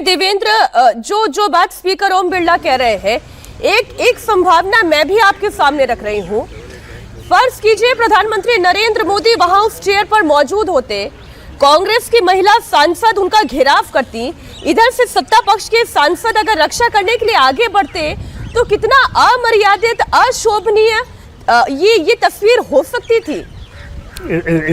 देवेंद्र, जो बात स्पीकर ओम बिरला कह रहे हैं, एक संभावना मैं भी आपके सामने रख रही हूं। फर्ज कीजिए प्रधानमंत्री नरेंद्र मोदी वहां उस चेयर पर मौजूद होते, कांग्रेस की महिला सांसद उनका घेराव करती, इधर से सत्ता पक्ष के सांसद अगर रक्षा करने के लिए आगे बढ़ते तो कितना अमर्यादित, अशोभनीय ये तस्वीर हो सकती थी।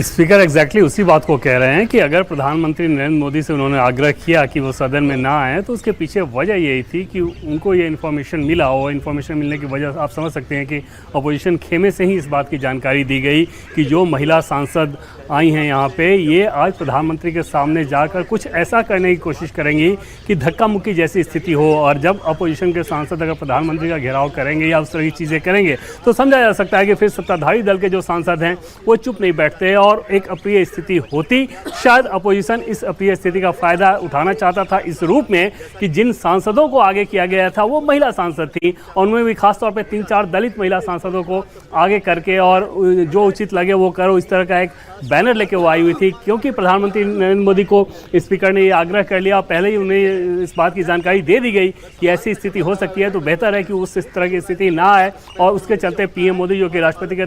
स्पीकर एग्जैक्टली उसी बात को कह रहे हैं कि अगर प्रधानमंत्री नरेंद्र मोदी से उन्होंने आग्रह किया कि वो सदन में ना आए तो उसके पीछे वजह यही थी कि उनको ये इन्फॉर्मेशन मिला हो। इन्फॉर्मेशन मिलने की वजह आप समझ सकते हैं कि अपोजिशन खेमे से ही इस बात की जानकारी दी गई कि जो महिला सांसद आई हैं यहाँ पे, ये आज प्रधानमंत्री के सामने जाकर कुछ ऐसा करने की कोशिश करेंगी कि धक्का मुक्की जैसी स्थिति हो। और जब अपोजिशन के सांसद अगर प्रधानमंत्री का घेराव करेंगे या उस तरह की चीज़ें करेंगे तो समझा जा सकता है कि फिर सत्ताधारी दल के जो सांसद हैं वो चुप नहीं बैठते और एक अप्रिय स्थिति होती। शायद अपोजिशन इस अप्रिय स्थिति का फायदा उठाना चाहता था इस रूप में कि जिन सांसदों को आगे किया गया था वो महिला सांसद थी और उनमें भी खासतौर पे 3-4 दलित महिला सांसदों को आगे करके और जो उचित लगे वो करो, इस तरह का एक बैनर लेके वो आई हुई थी। क्योंकि प्रधानमंत्री नरेंद्र मोदी को स्पीकर ने ये आग्रह कर लिया, पहले ही उन्हें इस बात की जानकारी दे दी गई कि ऐसी स्थिति हो सकती है, तो बेहतर है कि उस इस तरह की स्थिति ना आए। और उसके चलते पीएम मोदी जो कि राष्ट्रपति के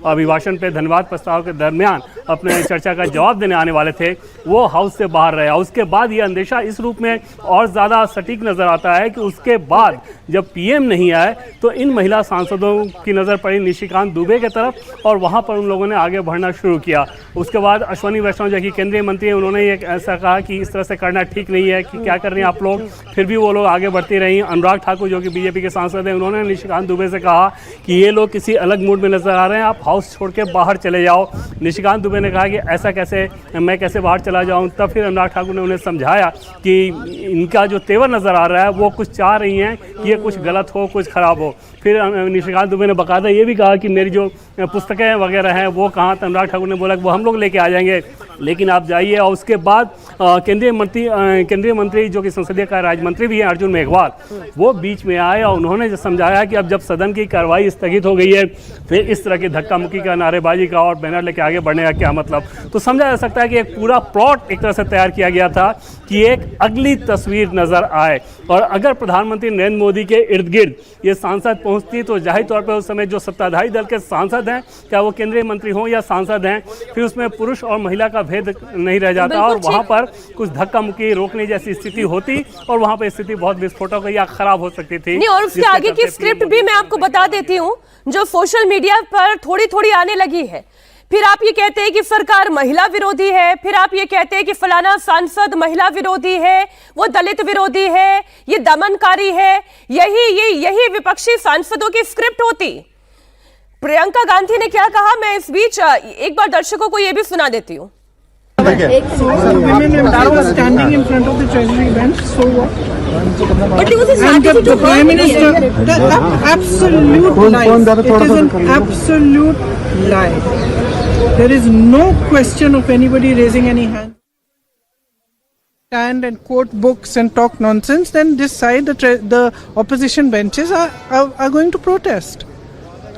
अभिभाषण पे धन्यवाद प्रस्ताव के दरमियान अपने चर्चा का जवाब देने आने वाले थे, वो हाउस से बाहर रहे। उसके बाद ये अंदेशा इस रूप में और ज़्यादा सटीक नज़र आता है कि उसके बाद जब पीएम नहीं आए तो इन महिला सांसदों की नज़र पड़ी निशिकांत दुबे की तरफ और वहाँ पर उन लोगों ने आगे बढ़ना शुरू किया। उसके बाद अश्विनी वैष्णव जो कि केंद्रीय मंत्री हैं, उन्होंने ये ऐसा कहा कि इस तरह से करना ठीक नहीं है, कि क्या कर रहे हैं आप लोग। फिर भी वो लोग आगे बढ़ती रही। अनुराग ठाकुर जो कि बीजेपी के सांसद हैं, उन्होंने निशिकांत दुबे से कहा कि ये लोग किसी अलग मूड में नजर आ रहे हैं, आप हाउस छोड़ के बाहर चले जाओ। निशिकांत दुबे ने कहा कि ऐसा कैसे, मैं कैसे बाहर चला जाऊं। तब फिर अनुराग ठाकुर ने उन्हें समझाया कि इनका जो तेवर नज़र आ रहा है वो कुछ चाह रही हैं कि ये कुछ गलत हो, कुछ ख़राब हो। फिर निशिकांत दुबे ने बाकायदा ये भी कहा कि मेरी जो पुस्तकें वगैरह हैं वो कहाँ। तो अनुराग ठाकुर ने बोला कि वो हम लोग लेके आ जाएंगे, लेकिन आप जाइए। और उसके बाद केंद्रीय मंत्री जो कि संसदीय कार्य राज्य मंत्री भी हैं, अर्जुन मेघवाल, वो बीच में आए और उन्होंने समझाया कि अब जब सदन की कार्रवाई स्थगित हो गई है फिर इस तरह की धक्का मुक्की का, नारेबाजी का और बैनर लेके आगे बढ़ने का क्या मतलब। तो समझा जा सकता है कि एक पूरा प्लॉट एक तरह से तैयार किया गया था कि एक अगली तस्वीर नजर आए। और अगर प्रधानमंत्री नरेंद्र मोदी के इर्द गिर्द ये सांसद पहुंचती तो जाहिर तौर पर उस समय जो सत्ताधारी दल के सांसद हैं, क्या वो केंद्रीय मंत्री हों या सांसद हैं, फिर उसमें पुरुष और महिला का भेद नहीं रह जाता और वहां पर कुछ धक्का मुक्की रोकने जैसी स्थिति होती और वहां पर स्थिति बहुत विस्फोटक या खराब हो सकती थी। और उसके आगे की स्क्रिप्ट भी मैं आपको बता देती हूँ जो सोशल मीडिया पर थोड़ी थोड़ी आने लगी है। फिर आप ये कहते हैं कि सरकार महिला विरोधी है, फिर आप ये कहते हैं कि फलाना सांसद महिला विरोधी है, वो दलित विरोधी है, ये दमनकारी है। यही विपक्षी सांसदों की स्क्रिप्ट होती। प्रियंका गांधी ने क्या कहा, मैं इस बीच एक बार दर्शकों को ये भी सुना देती हूँ। Standing in front of the Treasury bench, so what? And the Prime Minister, absolute lie. It is an absolute lie. There is no question of anybody raising any hand. Stand and quote books and talk nonsense. Then this side, the opposition benches are going to protest.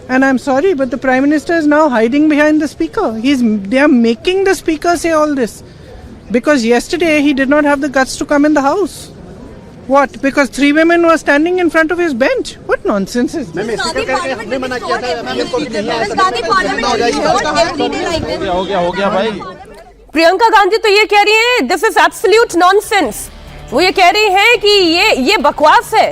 And I'm sorry, but the Prime Minister is now hiding behind the Speaker. They are making the Speaker say all this. Because yesterday he did not have the guts to come in the House. What? Because 3 women were standing in front of his bench? What nonsense is this? हो गया भाई। प्रियंका गांधी तो ये कह रही है this is absolute nonsense. वो ये कह रही है कि ये बकवास है।